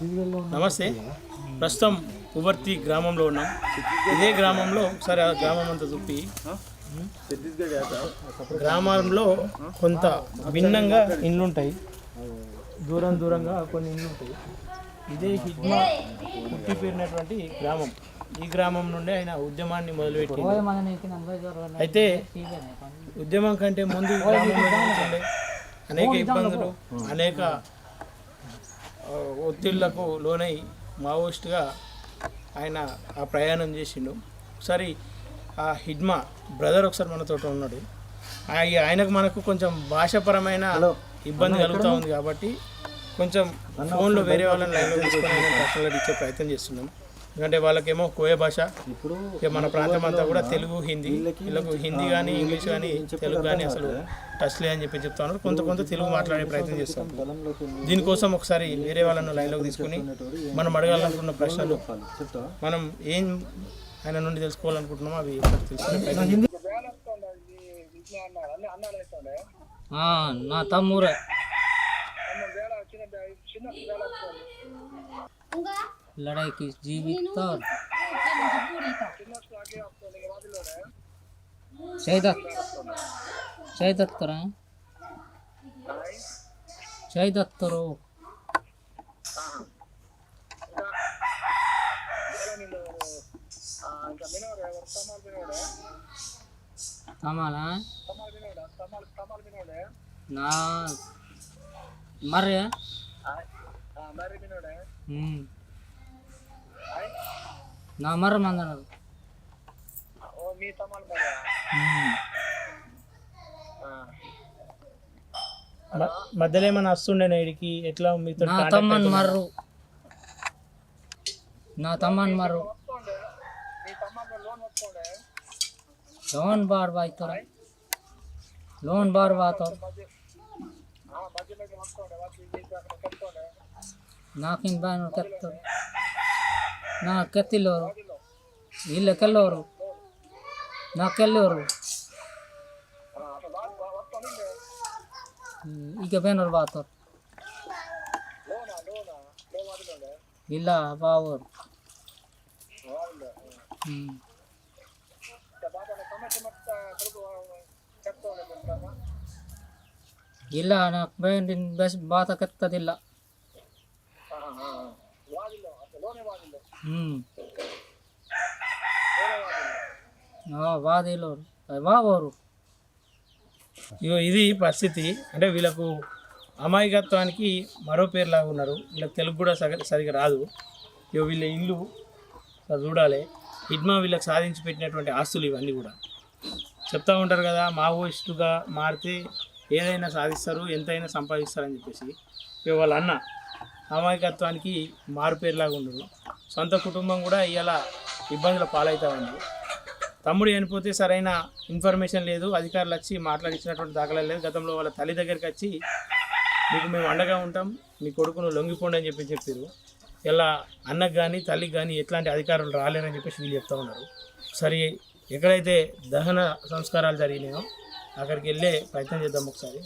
నమస్తే. ప్రస్తుతం ఉవర్తి గ్రామంలో ఉన్నాం. ఇదే గ్రామంలో ఒకసారి ఆ గ్రామం అంతా చూపి, గ్రామంలో కొంత భిన్నంగా ఇండ్లు ఉంటాయి, దూరంగా కొన్ని ఇండ్లు ఉంటాయి. ఇదే హిడ్మా పుట్టి పేరినటువంటి గ్రామం. ఈ గ్రామం నుండి ఆయన ఉద్యమాన్ని మొదలుపెట్టింది. అయితే ఉద్యమం కంటే ముందు గ్రామంలో అనేక ఇబ్బందులు, అనేక ఒత్తిళ్లకు లోనై మావోయిస్ట్గా ఆయన ఆ ప్రయాణం చేసిండు. ఒకసారి ఆ హిడ్మా బ్రదర్ ఒకసారి మనతో ఉన్నాడు. ఆయనకు మనకు కొంచెం భాషాపరమైన ఇబ్బంది కలుగుతూ ఉంది కాబట్టి కొంచెం ఫోన్లో వేరే వాళ్ళని లైన్లో తీసుకొని ప్రశ్నలు ఇచ్చే ప్రయత్నం చేస్తున్నాం. ఎందుకంటే వాళ్ళకేమో కోయ భాష, ఇక మన ప్రాంతం అంతా కూడా తెలుగు, హిందీ, వీళ్ళకు హిందీ కానీ ఇంగ్లీష్ కానీ తెలుగు కానీ అసలు టచ్ లేదని చెప్పి చెప్తా ఉన్నారు. కొంత తెలుగు మాట్లాడే ప్రయత్నం చేస్తాం. దీనికోసం ఒకసారి వేరే వాళ్ళను లైన్లోకి తీసుకుని మనం అడగాలనుకున్న ప్రశ్నలు, మనం ఏం ఆయన నుండి తెలుసుకోవాలనుకుంటున్నామో అవి తెలుసుకునే ప్రయత్నం. నా తమ్మురే लड़ाई की जीवित तौर शहीदत करें शहीदत करो तमाला ना मरे నా మరమందన్నారు మధ్యలో ఏమైనా వస్తుండే ఇడికి ఎట్లా మీతో? నా తమ్మన్ మర్రు లోన్ బార్ బాయ్తారు, లోన్ బార్ బాతారు. ನಾಕಿನ ಬಾನು ಕೆತ್ತ ನಾ ಕೆತ್ತಿಲ್ಲವರು ಇಲ್ಲ ಕೆಲ್ಲವರು ನಾ ಕೆಲ್ಲವರು ಈಗ ಬೇನವ್ರು ಬಾತವ್ರು ಇಲ್ಲ ಬಾವರು ಇಲ್ಲ ನಾ ಬೇಂಡಿನ ಬಾತ ಕೆತ್ತದಿಲ್ಲ. ఇది పరిస్థితి. అంటే వీళ్ళకు అమాయకత్వానికి మరో పేరులాగా ఉన్నారు. వీళ్ళకి తెలుగు కూడా సరిగా రాదు. వీళ్ళ ఇల్లు చూడాలి. హిడ్మా వీళ్ళకి సాధించి పెట్టినటువంటి ఆస్తులు ఇవన్నీ కూడా చెప్తూ ఉంటారు కదా, మావోయిస్టుగా మారితే ఏదైనా సాధిస్తారు, ఎంతైనా సంపాదిస్తారని చెప్పేసి. వాళ్ళ అన్న అమాయకత్వానికి మారుపేరులాగా ఉండరు. సొంత కుటుంబం కూడా ఇవాళ ఇబ్బందుల పాలవుతూ ఉంది. తమ్ముడు చనిపోతే సరైన ఇన్ఫర్మేషన్ లేదు, అధికారులు వచ్చి మాట్లాడించినటువంటి దాఖలాలు లేదు. గతంలో వాళ్ళ తల్లి దగ్గరికి వచ్చి మీకు మేము అండగా ఉంటాం, మీ కొడుకును లొంగిపోండి అని చెప్పారు. ఇలా అన్నకు కానీ తల్లికి కానీ ఎట్లాంటి అధికారులు రాలేరని చెప్పేసి వీళ్ళు చెప్తూ ఉన్నారు. సరే, ఎక్కడైతే దహన సంస్కారాలు జరిగినాయో అక్కడికి వెళ్ళే ప్రయత్నం చేద్దాం ఒకసారి.